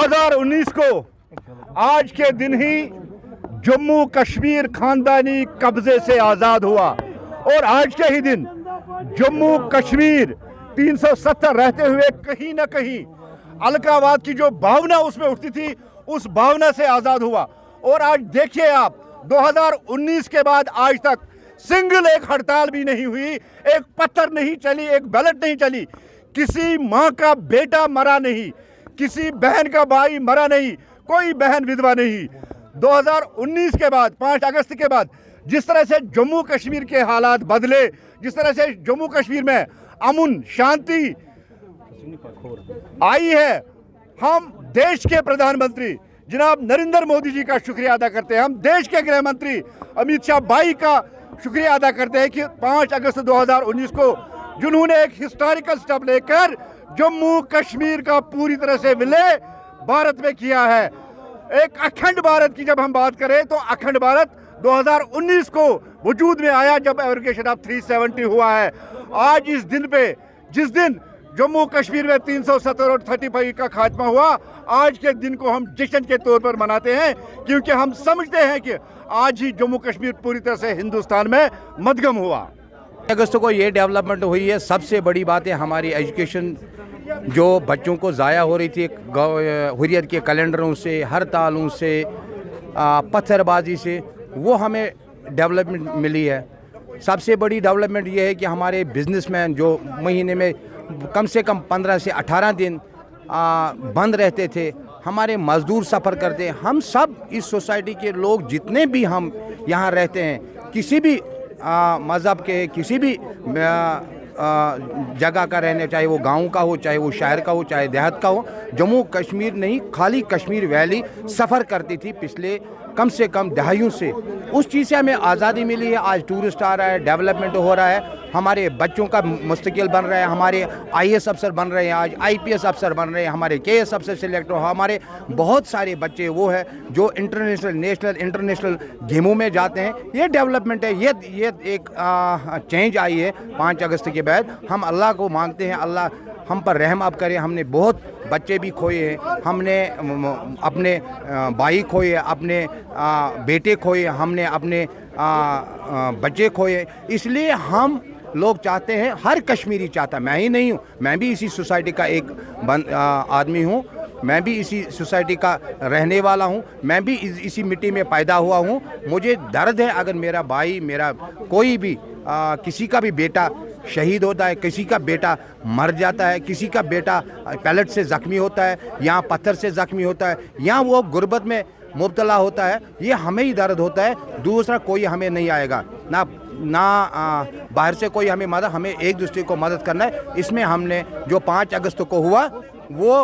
2019 को आज के दिन ही जम्मू कश्मीर खानदानी कब्जे से आज़ाद हुआ और आज के ही दिन जम्मू कश्मीर 370 रहते हुए कहीं ना कहीं अलगाववाद की जो भावना उसमें उठती थी उस भावना से आज़ाद हुआ। और आज देखिए आप 2019 के बाद आज तक सिंगल एक हड़ताल भी नहीं हुई, एक पत्थर नहीं चली, एक बैलेट नहीं चली, किसी माँ का बेटा मरा नहीं, किसी बहन का भाई मरा नहीं, कोई बहन विधवा नहीं। 2019 के बाद 5 अगस्त के बाद जिस तरह से जम्मू कश्मीर के हालात बदले, जिस तरह से जम्मू कश्मीर में अमन शांति आई है, हम देश के प्रधानमंत्री जनाब नरेंद्र मोदी जी का शुक्रिया अदा करते हैं। हम देश के गृह मंत्री अमित शाह भाई का शुक्रिया अदा करते हैं कि 5 अगस्त 2019 को जिन्होंने एक हिस्टोरिकल स्टेप लेकर जम्मू कश्मीर का पूरी तरह से विलय भारत में किया है। एक अखंड भारत की जब हम बात करें तो अखंड भारत 2019 को वजूद में आया जब एब्रोगेशन ऑफ 370 हुआ है। आज इस दिन पे जिस दिन जम्मू कश्मीर में 370 और 35 का खात्मा हुआ, आज के दिन को हम जश्न के तौर पर मनाते हैं क्योंकि हम समझते हैं कि आज ही जम्मू कश्मीर पूरी तरह से हिंदुस्तान में मदगम हुआ। अगस्त को ये डेवलपमेंट हुई है। सबसे बड़ी बात है हमारी एजुकेशन जो बच्चों को ज़ाया हो रही थी हुर्रियत के कैलेंडरों से, हड़तालों से, पत्थरबाजी से, वो हमें डेवलपमेंट मिली है। सबसे बड़ी डेवलपमेंट ये है कि हमारे बिजनेसमैन जो महीने में कम से कम 15 से 18 दिन बंद रहते थे, हमारे मज़दूर सफ़र करते हैं। हम सब इस सोसाइटी के लोग जितने भी हम यहाँ रहते हैं, किसी भी मज़हब के, किसी भी जगह का रहने, चाहे वो गांव का हो, चाहे वो शहर का हो, चाहे देहात का हो, जम्मू कश्मीर नहीं खाली कश्मीर वैली सफ़र करती थी पिछले कम से कम दहाइयों से। उस चीज़ से हमें आज़ादी मिली है। आज टूरिस्ट आ रहा है, डेवलपमेंट हो रहा है, हमारे बच्चों का मुस्तकिल बन रहा है, हमारे IAS अफसर बन रहे हैं, आज IPS अफसर बन रहे हैं, हमारे KS अफसर सिलेक्ट हो, हमारे बहुत सारे बच्चे वो है जो इंटरनेशनल, नेशनल, इंटरनेशनल गेमों में जाते हैं। ये डेवलपमेंट है, ये एक चेंज आई है 5 अगस्त के बाद। हम अल्लाह को मांगते हैं, अल्लाह हम पर रहम अब करें। हमने बहुत बच्चे भी खोए हैं, हमने अपने भाई खोए, अपने बेटे खोए, हमने अपने बच्चे खोए। इसलिए हम लोग चाहते हैं, हर कश्मीरी चाहता, मैं ही नहीं हूँ, मैं भी इसी सोसाइटी का एक आदमी हूँ, मैं भी इसी सोसाइटी का रहने वाला हूँ, मैं भी इसी मिट्टी में पैदा हुआ हूँ। मुझे दर्द है अगर मेरा भाई, मेरा कोई भी किसी का भी बेटा शहीद होता है, किसी का बेटा मर जाता है, किसी का बेटा पैलेट से ज़ख्मी होता है, यहाँ पत्थर से ज़ख्मी होता है, यहाँ वो गुर्बत में मुब्तला होता है, ये हमें ही दर्द होता है। दूसरा कोई हमें नहीं आएगा, ना बाहर से कोई हमें मदद, हमें एक दूसरे को मदद करना है। इसमें हमने जो 5 अगस्त को हुआ वो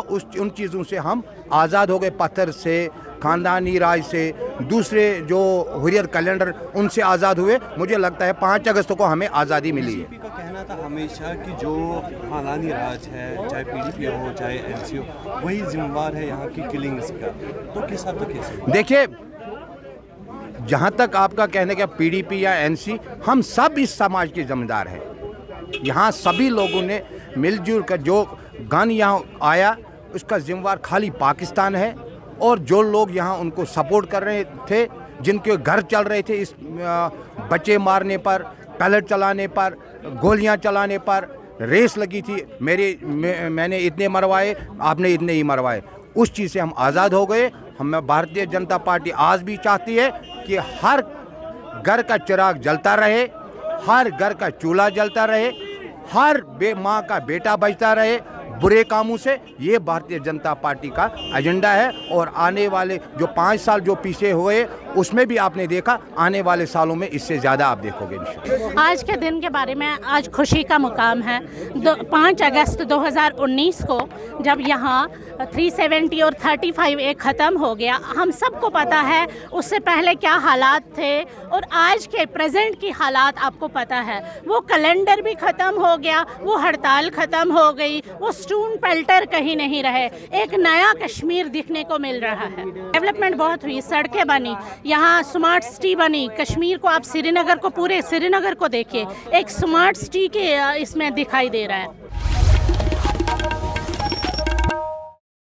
उन चीज़ों से हम आज़ाद हो गए, पत्थर से, ख़ानदानी राज से, दूसरे जो हुर्रियत कैलेंडर उनसे आज़ाद हुए। मुझे लगता है 5 अगस्त को हमें आज़ादी मिली है। बीजेपी का कहना था हमेशा कि जो ख़ानदानी राज है, चाहे PDP हो चाहे NC हो, वही जिम्मेवार है यहाँ की किलिंग्स का, तो किस हद तक कैसे? देखिए, जहाँ तक आपका कहने का PDP या NC, हम सब इस समाज के जिम्मेदार हैं। यहाँ सभी लोगों ने मिलजुल कर जो गन यहाँ आया उसका जिम्मेवार खाली पाकिस्तान है, और जो लोग यहाँ उनको सपोर्ट कर रहे थे, जिनके घर चल रहे थे इस बच्चे मारने पर, पैलेट चलाने पर, गोलियाँ चलाने पर, रेस लगी थी, मैंने इतने मरवाए, आपने इतने ही मरवाए, उस चीज़ से हम आज़ाद हो गए। हमें भारतीय जनता पार्टी आज भी चाहती है कि हर घर का चिराग जलता रहे, हर घर का चूल्हा जलता रहे, हर माँ का बेटा बचता रहे बुरे कामों से। ये भारतीय जनता पार्टी का एजेंडा है, और आने वाले जो 5 साल जो पीछे हुए उसमें भी आपने देखा, आने वाले सालों में इससे ज़्यादा आप देखोगे इंशाअल्लाह। आज के दिन के बारे में आज खुशी का मुकाम है। 5 अगस्त 2019 को जब यहाँ 370 और 35 एक ख़त्म हो गया, हम सबको पता है उससे पहले क्या हालात थे और आज के प्रेजेंट की हालात आपको पता है। वो कैलेंडर भी ख़त्म हो गया, वो हड़ताल ख़त्म हो गई, वो स्टून पेल्टर कहीं नहीं रहे, एक नया कश्मीर दिखने को मिल रहा है। डेवलपमेंट बहुत हुई, सड़कें बनी, यहाँ स्मार्ट सिटी बनी। कश्मीर को आप श्रीनगर को, पूरे श्रीनगर को देखिए, एक स्मार्ट सिटी के इसमें दिखाई दे रहा है।